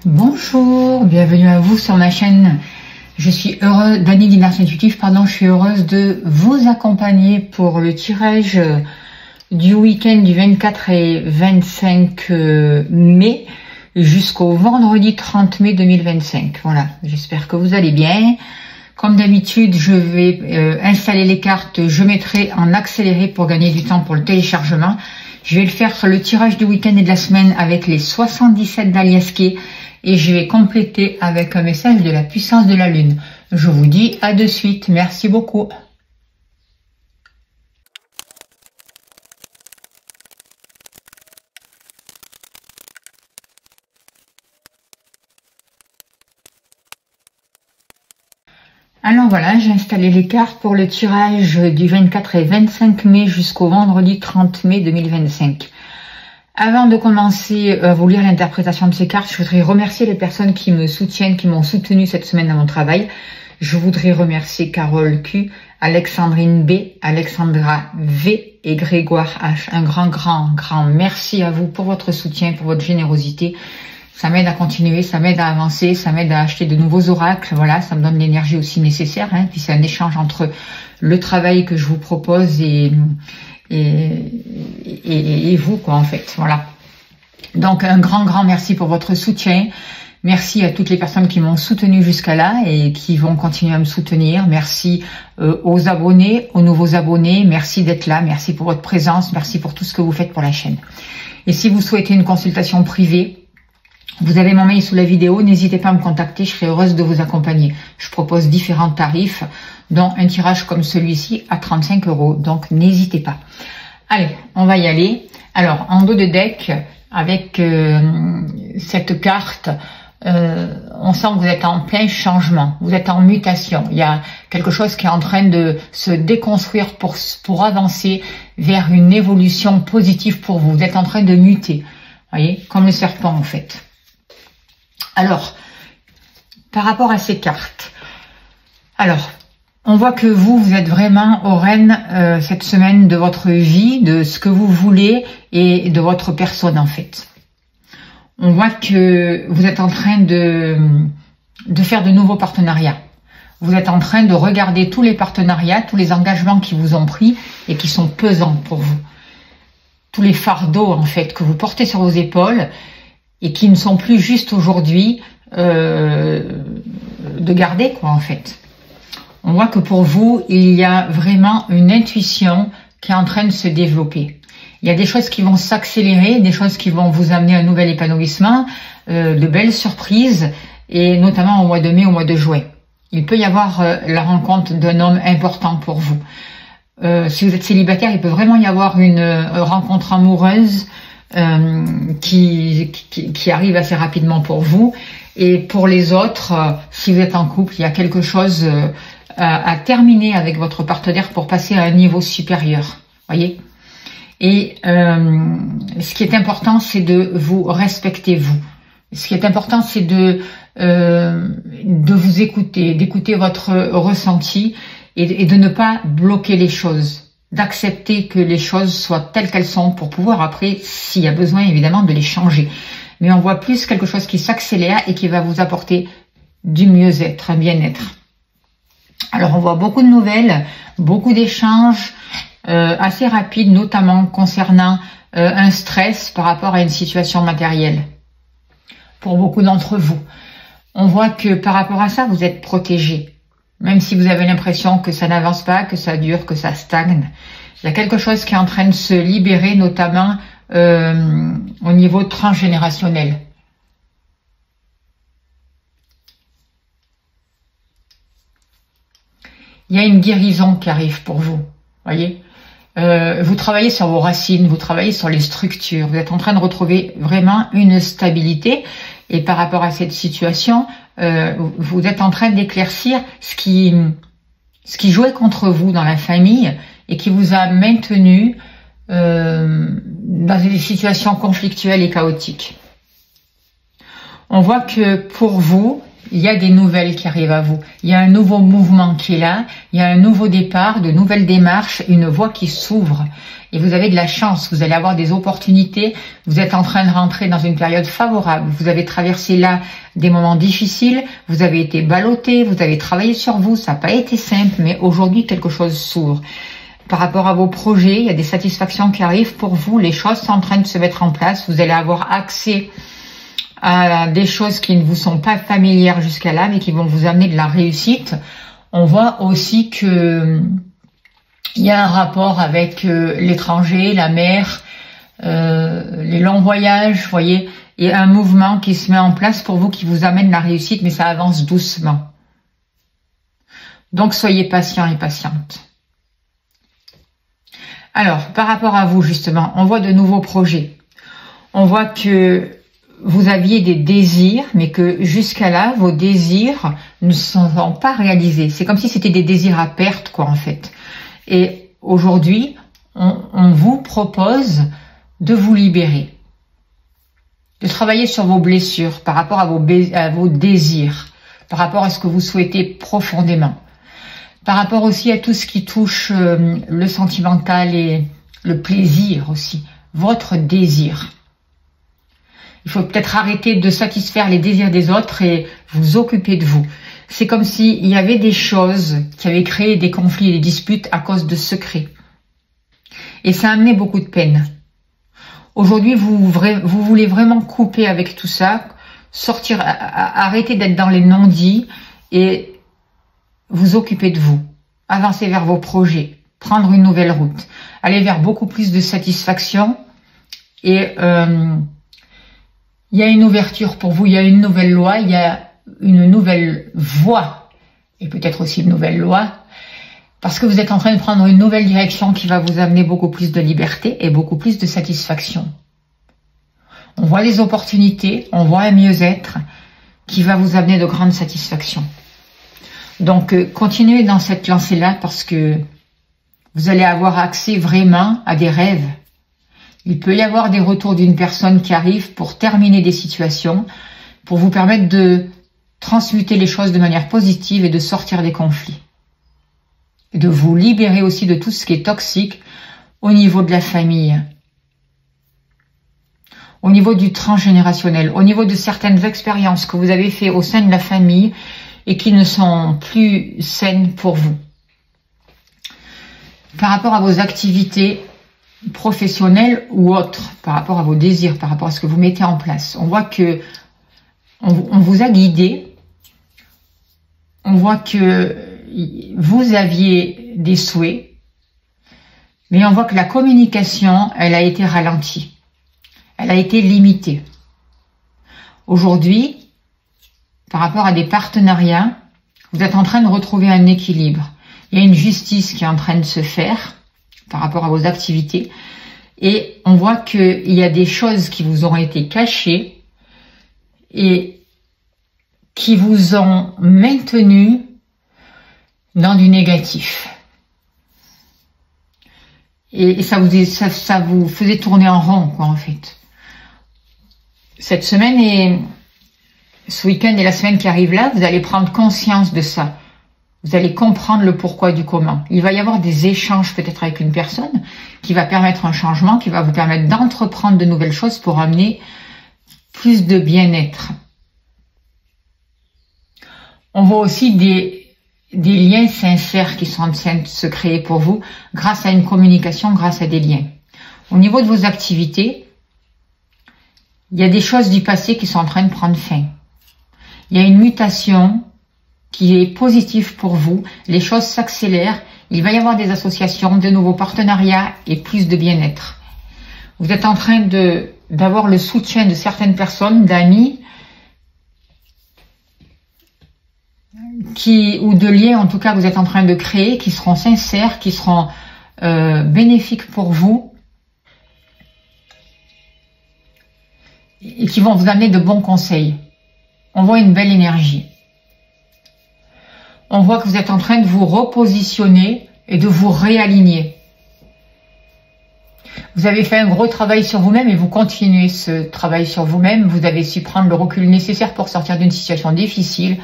Bonjour, bienvenue à vous sur ma chaîne. Je suis heureuse, Dani Dinars Intuitif, je suis heureuse de vous accompagner pour le tirage du week-end du 24 et 25 mai jusqu'au vendredi 30 mai 2025. Voilà, j'espère que vous allez bien. Comme d'habitude, je vais installer les cartes, je mettrai en accéléré pour gagner du temps pour le téléchargement. Je vais le faire sur le tirage du week-end et de la semaine avec les 77 d'Aliaské. Et je vais compléter avec un message de la puissance de la lune. Je vous dis à de suite. Merci beaucoup. Alors voilà, j'ai installé les cartes pour le tirage du 24 et 25 mai jusqu'au vendredi 30 mai 2025. Avant de commencer à vous lire l'interprétation de ces cartes, je voudrais remercier les personnes qui me soutiennent, qui m'ont soutenu cette semaine dans mon travail. Je voudrais remercier Carole Q, Alexandrine B, Alexandra V et Grégoire H. Un grand merci à vous pour votre soutien, pour votre générosité. Ça m'aide à continuer, ça m'aide à avancer, ça m'aide à acheter de nouveaux oracles. Voilà, ça me donne l'énergie aussi nécessaire. Puis c'est un échange entre le travail que je vous propose et vous, quoi, en fait. Voilà. Donc, un grand merci pour votre soutien. Merci à toutes les personnes qui m'ont soutenu jusqu'à là et qui vont continuer à me soutenir. Merci aux abonnés, aux nouveaux abonnés. Merci d'être là. Merci pour votre présence. Merci pour tout ce que vous faites pour la chaîne. Et si vous souhaitez une consultation privée, vous avez mon mail sous la vidéo, n'hésitez pas à me contacter, je serai heureuse de vous accompagner. Je propose différents tarifs, dont un tirage comme celui-ci à 35 €, donc n'hésitez pas. Allez, on va y aller. Alors, en dos de deck, avec cette carte, on sent que vous êtes en plein changement, vous êtes en mutation. Il y a quelque chose qui est en train de se déconstruire pour avancer vers une évolution positive pour vous. Vous êtes en train de muter, voyez, comme le serpent en fait. Alors, par rapport à ces cartes, alors, on voit que vous êtes vraiment au rêne cette semaine de votre vie, de ce que vous voulez et de votre personne en fait. On voit que vous êtes en train de faire de nouveaux partenariats. Vous êtes en train de regarder tous les partenariats, tous les engagements qui vous ont pris et qui sont pesants pour vous. Tous les fardeaux en fait que vous portez sur vos épaules et qui ne sont plus juste aujourd'hui de garder, quoi, en fait. On voit que pour vous, il y a vraiment une intuition qui est en train de se développer. Il y a des choses qui vont s'accélérer, des choses qui vont vous amener à un nouvel épanouissement, de belles surprises, et notamment au mois de mai, au mois de juin. Il peut y avoir la rencontre d'un homme important pour vous. Si vous êtes célibataire, il peut vraiment y avoir une rencontre amoureuse qui arrive assez rapidement pour vous. Et pour les autres, si vous êtes en couple, il y a quelque chose à terminer avec votre partenaire pour passer à un niveau supérieur. Voyez. Et ce qui est important, c'est de vous respecter vous. Ce qui est important, c'est de vous écouter, d'écouter votre ressenti et de ne pas bloquer les choses. D'accepter que les choses soient telles qu'elles sont pour pouvoir après, s'il y a besoin évidemment, de les changer. Mais on voit plus quelque chose qui s'accélère et qui va vous apporter du mieux-être, un bien-être. Alors on voit beaucoup de nouvelles, beaucoup d'échanges assez rapides, notamment concernant un stress par rapport à une situation matérielle. Pour beaucoup d'entre vous, on voit que par rapport à ça, vous êtes protégé. Même si vous avez l'impression que ça n'avance pas, que ça dure, que ça stagne. Il y a quelque chose qui est en train de se libérer, notamment au niveau transgénérationnel. Il y a une guérison qui arrive pour vous, voyez. Vous travaillez sur vos racines, vous travaillez sur les structures. Vous êtes en train de retrouver vraiment une stabilité. Et par rapport à cette situation, vous êtes en train d'éclaircir ce qui jouait contre vous dans la famille et qui vous a maintenu dans des situations conflictuelles et chaotiques. On voit que pour vous, il y a des nouvelles qui arrivent à vous. Il y a un nouveau mouvement qui est là. Il y a un nouveau départ, de nouvelles démarches, une voie qui s'ouvre. Et vous avez de la chance. Vous allez avoir des opportunités. Vous êtes en train de rentrer dans une période favorable. Vous avez traversé là des moments difficiles. Vous avez été ballotté. Vous avez travaillé sur vous. Ça n'a pas été simple, mais aujourd'hui, quelque chose s'ouvre. Par rapport à vos projets, il y a des satisfactions qui arrivent pour vous. Les choses sont en train de se mettre en place. Vous allez avoir accès à des choses qui ne vous sont pas familières jusqu'à là, mais qui vont vous amener de la réussite. On voit aussi que il y a un rapport avec l'étranger, la mer, les longs voyages, vous voyez, et un mouvement qui se met en place pour vous qui vous amène la réussite, mais ça avance doucement. Donc soyez patient et patiente. Alors, par rapport à vous justement, on voit de nouveaux projets. On voit que vous aviez des désirs, mais que jusqu'à là, vos désirs ne sont pas réalisés. C'est comme si c'était des désirs à perte, quoi, en fait. Et aujourd'hui, on vous propose de vous libérer, de travailler sur vos blessures par rapport à vos désirs, par rapport à ce que vous souhaitez profondément, par rapport aussi à tout ce qui touche le sentimental et le plaisir aussi, votre désir. Il faut peut-être arrêter de satisfaire les désirs des autres et vous occuper de vous. C'est comme s'il y avait des choses qui avaient créé des conflits et des disputes à cause de secrets. Et ça a amené beaucoup de peine. Aujourd'hui, vous voulez vraiment couper avec tout ça, sortir, arrêter d'être dans les non-dits et vous occuper de vous. Avancer vers vos projets, prendre une nouvelle route, aller vers beaucoup plus de satisfaction et il y a une ouverture pour vous, il y a une nouvelle loi, il y a une nouvelle voie, et peut-être aussi une nouvelle loi, parce que vous êtes en train de prendre une nouvelle direction qui va vous amener beaucoup plus de liberté et beaucoup plus de satisfaction. On voit les opportunités, on voit un mieux-être qui va vous amener de grandes satisfactions. Donc, continuez dans cette lancée-là parce que vous allez avoir accès vraiment à des rêves. Il peut y avoir des retours d'une personne qui arrive pour terminer des situations, pour vous permettre de transmuter les choses de manière positive et de sortir des conflits. Et de vous libérer aussi de tout ce qui est toxique au niveau de la famille, au niveau du transgénérationnel, au niveau de certaines expériences que vous avez faites au sein de la famille et qui ne sont plus saines pour vous. Par rapport à vos activités professionnelles ou autres, par rapport à vos désirs, par rapport à ce que vous mettez en place, on voit que on vous a guidé, on voit que vous aviez des souhaits, mais on voit que la communication, elle a été ralentie, elle a été limitée. Aujourd'hui, par rapport à des partenariats, vous êtes en train de retrouver un équilibre. Il y a une justice qui est en train de se faire par rapport à vos activités. Et on voit qu'il y a des choses qui vous ont été cachées et qui vous ont maintenu dans du négatif. Et ça vous faisait tourner en rond, quoi, en fait. Cette semaine et ce week-end et la semaine qui arrive là, vous allez prendre conscience de ça. Vous allez comprendre le pourquoi du comment. Il va y avoir des échanges peut-être avec une personne qui va permettre un changement, qui va vous permettre d'entreprendre de nouvelles choses pour amener plus de bien-être. On voit aussi des liens sincères qui sont en train de se créer pour vous grâce à une communication, grâce à des liens. Au niveau de vos activités, il y a des choses du passé qui sont en train de prendre fin. Il y a une mutation qui est positive pour vous, les choses s'accélèrent, il va y avoir des associations, de nouveaux partenariats et plus de bien-être. Vous êtes en train d'avoir le soutien de certaines personnes, d'amis, ou de liens en tout cas vous êtes en train de créer, qui seront sincères, qui seront bénéfiques pour vous et qui vont vous amener de bons conseils. On voit une belle énergie. On voit que vous êtes en train de vous repositionner et de vous réaligner. Vous avez fait un gros travail sur vous-même et vous continuez ce travail sur vous-même. Vous avez su prendre le recul nécessaire pour sortir d'une situation difficile.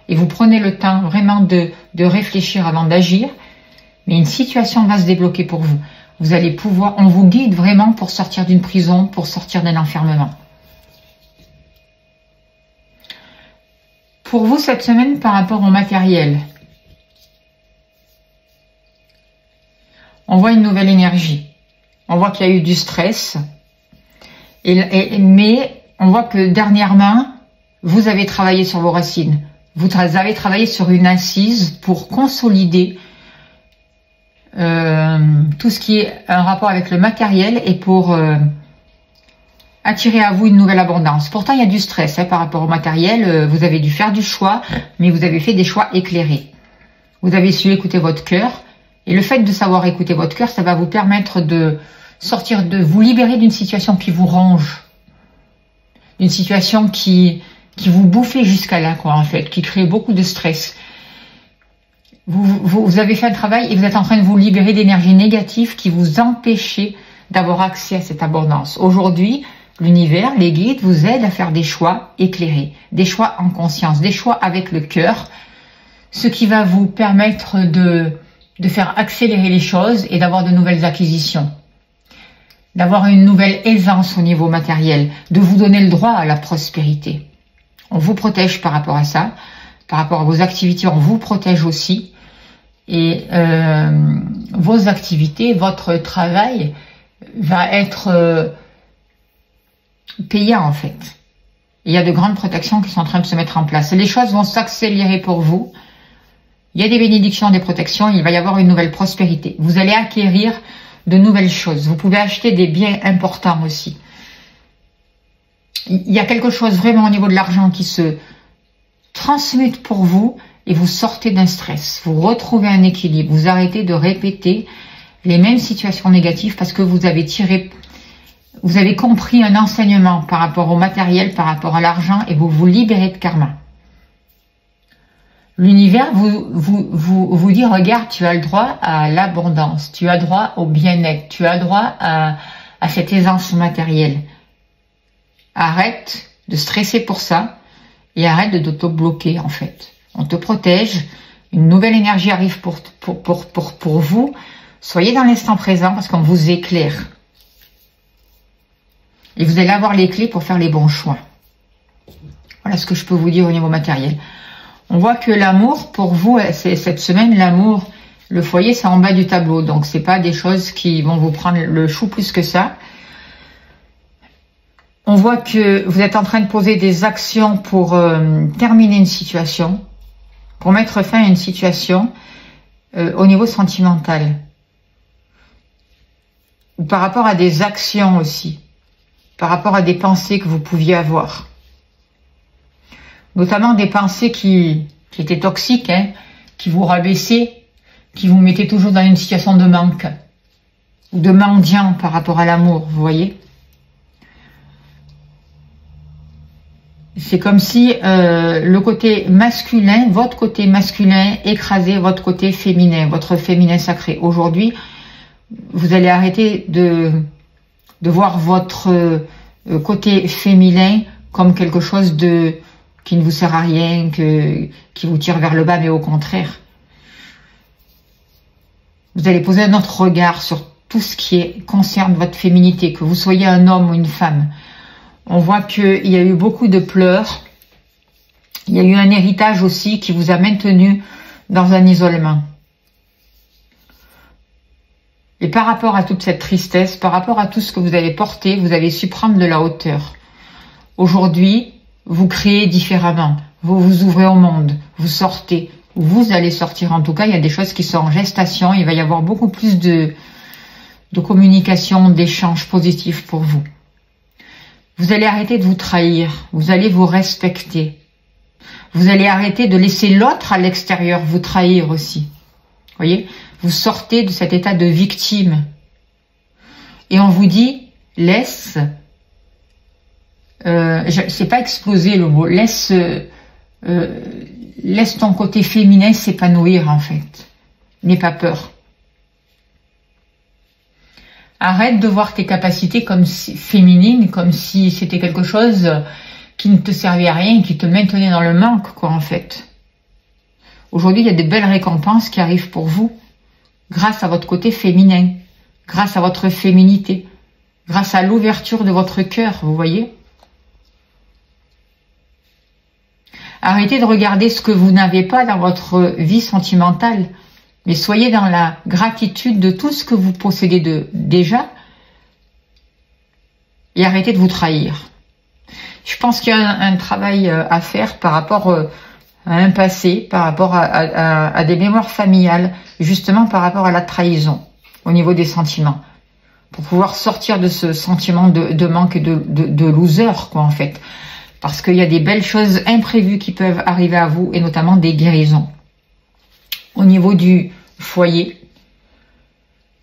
Et vous prenez le temps vraiment de réfléchir avant d'agir. Mais une situation va se débloquer pour vous. Vous allez pouvoir, on vous guide vraiment pour sortir d'une prison, pour sortir d'un enfermement. Pour vous, cette semaine, par rapport au matériel, on voit une nouvelle énergie. On voit qu'il y a eu du stress. Mais on voit que dernièrement, vous avez travaillé sur vos racines. Vous avez travaillé sur une assise pour consolider tout ce qui est un rapport avec le matériel et pour attirer à vous une nouvelle abondance. Pourtant, il y a du stress par rapport au matériel. Vous avez dû faire du choix, mais vous avez fait des choix éclairés. Vous avez su écouter votre cœur. Et le fait de savoir écouter votre cœur, ça va vous permettre de sortir, de vous libérer d'une situation qui vous ronge. D'une situation qui vous bouffait jusqu'à là, quoi, en fait, qui crée beaucoup de stress. Vous avez fait un travail et vous êtes en train de vous libérer d'énergie négative qui vous empêchait d'avoir accès à cette abondance. Aujourd'hui, l'univers, les guides vous aident à faire des choix éclairés, des choix en conscience, des choix avec le cœur, ce qui va vous permettre de faire accélérer les choses et d'avoir de nouvelles acquisitions, d'avoir une nouvelle aisance au niveau matériel, de vous donner le droit à la prospérité. On vous protège par rapport à ça, par rapport à vos activités, on vous protège aussi. Et vos activités, votre travail va être payant en fait. Il y a de grandes protections qui sont en train de se mettre en place. Les choses vont s'accélérer pour vous. Il y a des bénédictions, des protections, il va y avoir une nouvelle prospérité. Vous allez acquérir de nouvelles choses. Vous pouvez acheter des biens importants aussi. Il y a quelque chose vraiment au niveau de l'argent qui se transmute pour vous et vous sortez d'un stress. Vous retrouvez un équilibre. Vous arrêtez de répéter les mêmes situations négatives parce que vous avez compris un enseignement par rapport au matériel, par rapport à l'argent et vous vous libérez de karma. L'univers vous dit, regarde, tu as le droit à l'abondance, tu as droit au bien-être, tu as droit à cette aisance matérielle. Arrête de stresser pour ça et arrête de t'auto-bloquer en fait. On te protège, une nouvelle énergie arrive pour vous. Soyez dans l'instant présent parce qu'on vous éclaire. Et vous allez avoir les clés pour faire les bons choix. Voilà ce que je peux vous dire au niveau matériel. On voit que l'amour, pour vous, cette semaine, l'amour, le foyer, c'est en bas du tableau. Donc, c'est pas des choses qui vont vous prendre le chou plus que ça. On voit que vous êtes en train de poser des actions pour terminer une situation, pour mettre fin à une situation au niveau sentimental. Ou par rapport à des actions aussi. Par rapport à des pensées que vous pouviez avoir. Notamment des pensées qui étaient toxiques, hein, qui vous rabaissaient, qui vous mettaient toujours dans une situation de manque. Ou de mendiant par rapport à l'amour, vous voyez. C'est comme si le côté masculin, votre côté masculin écrasait votre côté féminin, votre féminin sacré. Aujourd'hui, vous allez arrêter de voir votre côté féminin comme quelque chose qui ne vous sert à rien, qui vous tire vers le bas, mais au contraire. Vous allez poser un autre regard sur tout ce qui concerne votre féminité, que vous soyez un homme ou une femme. On voit qu'il y a eu beaucoup de pleurs. Il y a eu un héritage aussi qui vous a maintenu dans un isolement. Et par rapport à toute cette tristesse, par rapport à tout ce que vous avez porté, vous avez su prendre de la hauteur. Aujourd'hui, vous créez différemment. Vous vous ouvrez au monde. Vous sortez. Vous allez sortir. En tout cas, il y a des choses qui sont en gestation. Il va y avoir beaucoup plus de communication, d'échanges positifs pour vous. Vous allez arrêter de vous trahir. Vous allez vous respecter. Vous allez arrêter de laisser l'autre à l'extérieur vous trahir aussi. Voyez, vous sortez de cet état de victime. Et on vous dit, laisse, c'est pas exploser le mot, laisse ton côté féminin s'épanouir en fait. N'aie pas peur. Arrête de voir tes capacités comme si, féminines, comme si c'était quelque chose qui ne te servait à rien, qui te maintenait dans le manque, quoi, en fait. Aujourd'hui, il y a des belles récompenses qui arrivent pour vous, grâce à votre côté féminin, grâce à votre féminité, grâce à l'ouverture de votre cœur, vous voyez. Arrêtez de regarder ce que vous n'avez pas dans votre vie sentimentale, mais soyez dans la gratitude de tout ce que vous possédez déjà et arrêtez de vous trahir. Je pense qu'il y a un travail à faire par rapport à un passé, par rapport à des mémoires familiales, justement par rapport à la trahison au niveau des sentiments, pour pouvoir sortir de ce sentiment de manque et de loser, quoi, en fait. Parce qu'il y a des belles choses imprévues qui peuvent arriver à vous, et notamment des guérisons. Au niveau du foyer,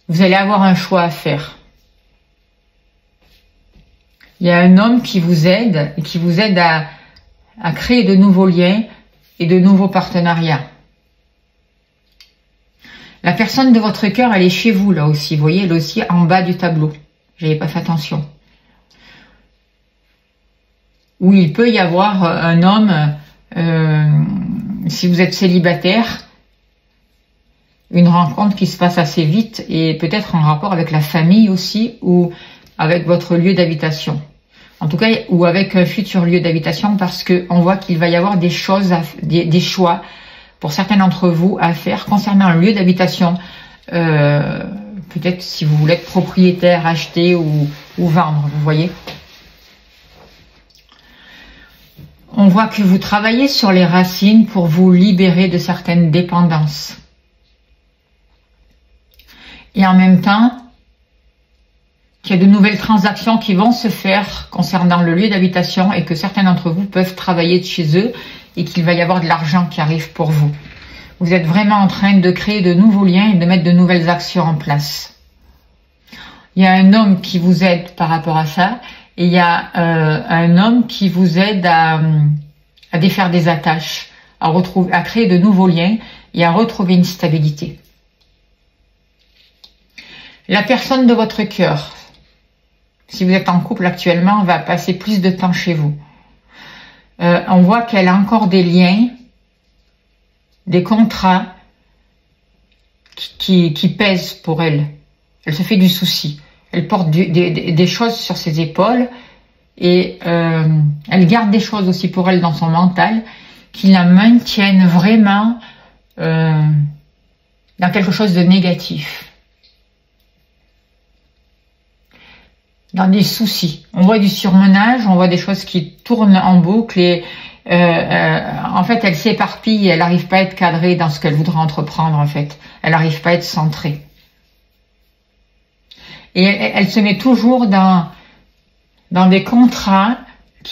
vous allez avoir un choix à faire. Il y a un homme qui vous aide, et qui vous aide à créer de nouveaux liens et de nouveaux partenariats. La personne de votre cœur, elle est chez vous, là aussi. Vous voyez, elle est aussi en bas du tableau. J'avais pas fait attention. Où il peut y avoir un homme, si vous êtes célibataire, une rencontre qui se passe assez vite et peut-être en rapport avec la famille aussi ou avec votre lieu d'habitation. En tout cas, ou avec un futur lieu d'habitation, parce que on voit qu'il va y avoir des choses, des choix pour certains d'entre vous à faire concernant un lieu d'habitation. Peut-être si vous voulez être propriétaire, acheter ou vendre, vous voyez. On voit que vous travaillez sur les racines pour vous libérer de certaines dépendances. Et en même temps, qu'il y a de nouvelles transactions qui vont se faire concernant le lieu d'habitation et que certains d'entre vous peuvent travailler de chez eux et qu'il va y avoir de l'argent qui arrive pour vous. Vous êtes vraiment en train de créer de nouveaux liens et de mettre de nouvelles actions en place. Il y a un homme qui vous aide par rapport à ça et il y a un homme qui vous aide à défaire des attaches, à créer de nouveaux liens et à retrouver une stabilité. La personne de votre cœur, si vous êtes en couple actuellement, va passer plus de temps chez vous. On voit qu'elle a encore des liens, des contrats qui pèsent pour elle. Elle se fait du souci. Elle porte des choses sur ses épaules et elle garde des choses aussi pour elle dans son mental qui la maintiennent vraiment dans quelque chose de négatif. Dans des soucis. On voit du surmenage, on voit des choses qui tournent en boucle et en fait elle s'éparpille, elle n'arrive pas à être cadrée dans ce qu'elle voudrait entreprendre en fait. Elle n'arrive pas à être centrée. Et elle se met toujours dans des contrats,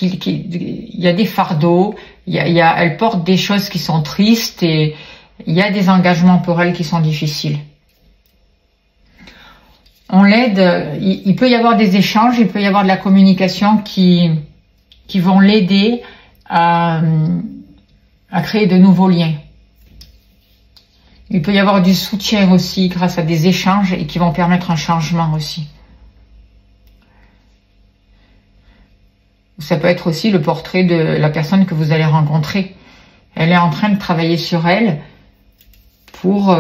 il y a des fardeaux, elle porte des choses qui sont tristes et il y a des engagements pour elle qui sont difficiles. On l'aide, il peut y avoir des échanges, il peut y avoir de la communication qui vont l'aider à créer de nouveaux liens. Il peut y avoir du soutien aussi grâce à des échanges et qui vont permettre un changement aussi. Ça peut être aussi le portrait de la personne que vous allez rencontrer. Elle est en train de travailler sur elle pour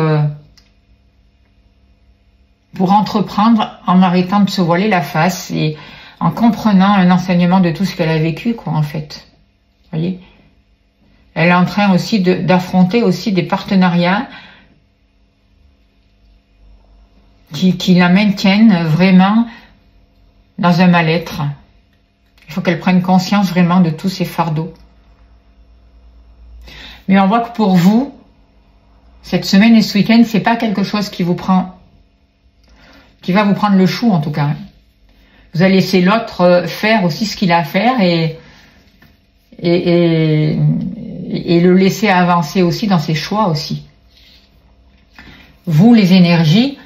entreprendre en arrêtant de se voiler la face et en comprenant un enseignement de tout ce qu'elle a vécu, quoi, en fait. Vous voyez? Elle est en train aussi d'affronter aussi des partenariats qui la maintiennent vraiment dans un mal-être. Il faut qu'elle prenne conscience vraiment de tous ces fardeaux. Mais on voit que pour vous, cette semaine et ce week-end, c'est pas quelque chose qui va vous prendre le chou en tout cas. Vous allez laisser l'autre faire aussi ce qu'il a à faire et le laisser avancer aussi dans ses choix aussi. Vous, les énergies,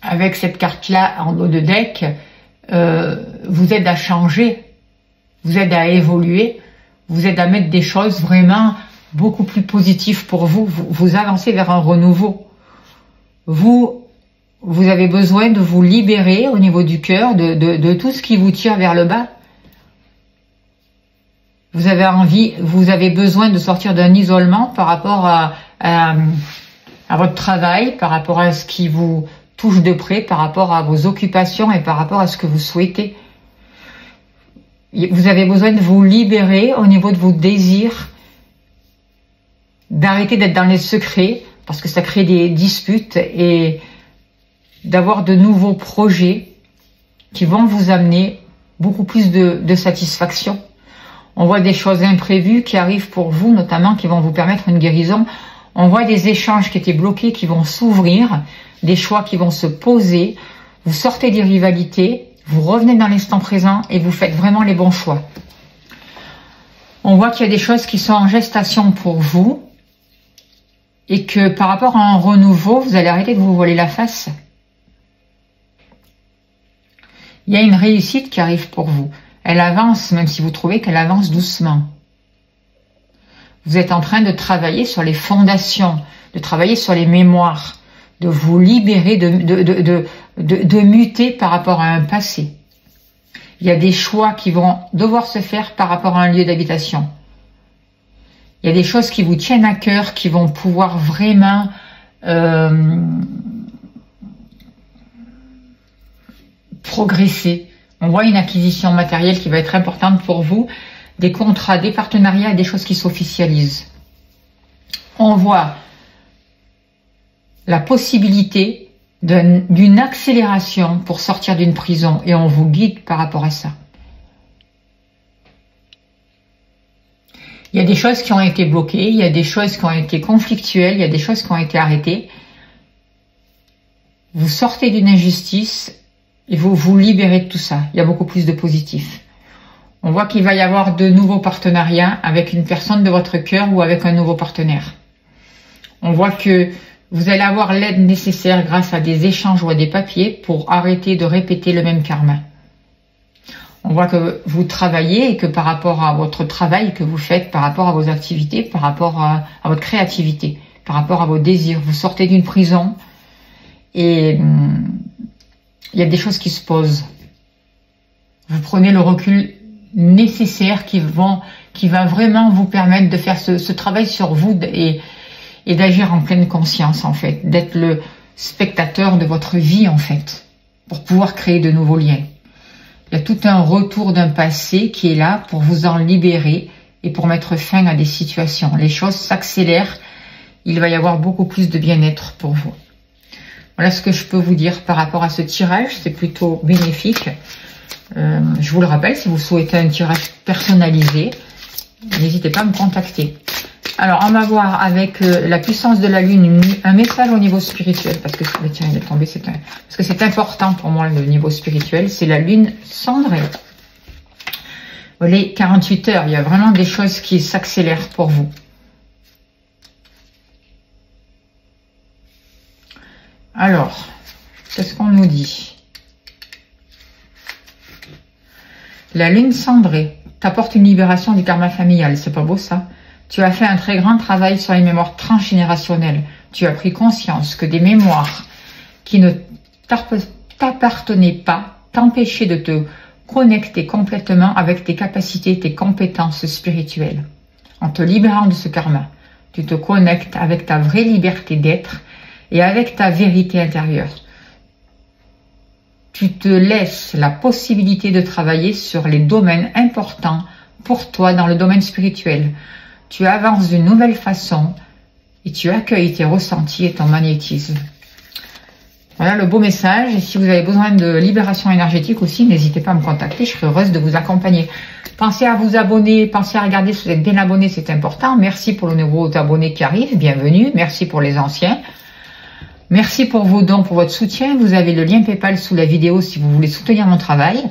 avec cette carte-là en haut de deck, vous aide à changer, vous aide à évoluer, vous aide à mettre des choses vraiment beaucoup plus positives pour vous. Vous avancez vers un renouveau. Vous vous avez besoin de vous libérer au niveau du cœur de tout ce qui vous tire vers le bas. Vous avez besoin de sortir d'un isolement par rapport à votre travail, par rapport à ce qui vous touche de près, par rapport à vos occupations et par rapport à ce que vous souhaitez. Vous avez besoin de vous libérer au niveau de vos désirs, d'arrêter d'être dans les secrets, parce que ça crée des disputes, et d'avoir de nouveaux projets qui vont vous amener beaucoup plus de satisfaction. On voit des choses imprévues qui arrivent pour vous, notamment qui vont vous permettre une guérison. On voit des échanges qui étaient bloqués qui vont s'ouvrir, des choix qui vont se poser. Vous sortez des rivalités, vous revenez dans l'instant présent et vous faites vraiment les bons choix. On voit qu'il y a des choses qui sont en gestation pour vous et que par rapport à un renouveau, vous allez arrêter de vous voiler la face. Il y a une réussite qui arrive pour vous. Elle avance, même si vous trouvez qu'elle avance doucement. Vous êtes en train de travailler sur les fondations, de travailler sur les mémoires, de vous libérer, de muter par rapport à un passé. Il y a des choix qui vont devoir se faire par rapport à un lieu d'habitation. Il y a des choses qui vous tiennent à cœur, qui vont pouvoir vraiment progresser. On voit une acquisition matérielle qui va être importante pour vous, des contrats, des partenariats, des choses qui s'officialisent. On voit la possibilité d'une accélération pour sortir d'une prison et on vous guide par rapport à ça. Il y a des choses qui ont été bloquées, il y a des choses qui ont été conflictuelles, il y a des choses qui ont été arrêtées. Vous sortez d'une injustice et vous vous libérez de tout ça. Il y a beaucoup plus de positif. On voit qu'il va y avoir de nouveaux partenariats avec une personne de votre cœur ou avec un nouveau partenaire. On voit que vous allez avoir l'aide nécessaire grâce à des échanges ou à des papiers pour arrêter de répéter le même karma. On voit que vous travaillez et que par rapport à votre travail que vous faites, par rapport à vos activités, par rapport à votre créativité, par rapport à vos désirs, vous sortez d'une prison et il y a des choses qui se posent. Vous prenez le recul nécessaire qui va vraiment vous permettre de faire ce travail sur vous et d'agir en pleine conscience, en fait, d'être le spectateur de votre vie, en fait, pour pouvoir créer de nouveaux liens. Il y a tout un retour d'un passé qui est là pour vous en libérer et pour mettre fin à des situations. Les choses s'accélèrent, il va y avoir beaucoup plus de bien-être pour vous. Voilà ce que je peux vous dire par rapport à ce tirage, c'est plutôt bénéfique. Je vous le rappelle, si vous souhaitez un tirage personnalisé, n'hésitez pas à me contacter. Alors, on va voir avec la puissance de la lune, un message au niveau spirituel, parce que, tiens, il est tombé, parce que c'est important pour moi, le niveau spirituel, c'est la lune cendrée. Les 48 heures, il y a vraiment des choses qui s'accélèrent pour vous. Alors, qu'est-ce qu'on nous dit? La lune cendrée t'apporte une libération du karma familial, c'est pas beau ça? Tu as fait un très grand travail sur les mémoires transgénérationnelles. Tu as pris conscience que des mémoires qui ne t'appartenaient pas t'empêchaient de te connecter complètement avec tes capacités, tes compétences spirituelles. En te libérant de ce karma, tu te connectes avec ta vraie liberté d'être et avec ta vérité intérieure. Tu te laisses la possibilité de travailler sur les domaines importants pour toi dans le domaine spirituel. Tu avances d'une nouvelle façon et tu accueilles tes ressentis et ton magnétisme. Voilà le beau message. Et si vous avez besoin de libération énergétique aussi, n'hésitez pas à me contacter. Je serai heureuse de vous accompagner. Pensez à vous abonner, pensez à regarder si vous êtes bien abonné, c'est important. Merci pour le nouveau abonné qui arrive, bienvenue. Merci pour les anciens. Merci pour vos dons, pour votre soutien. Vous avez le lien PayPal sous la vidéo si vous voulez soutenir mon travail.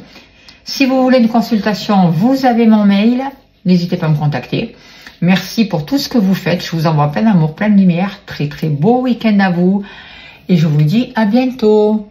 Si vous voulez une consultation, vous avez mon mail. N'hésitez pas à me contacter. Merci pour tout ce que vous faites. Je vous envoie plein d'amour, plein de lumière. Très très beau week-end à vous. Et je vous dis à bientôt.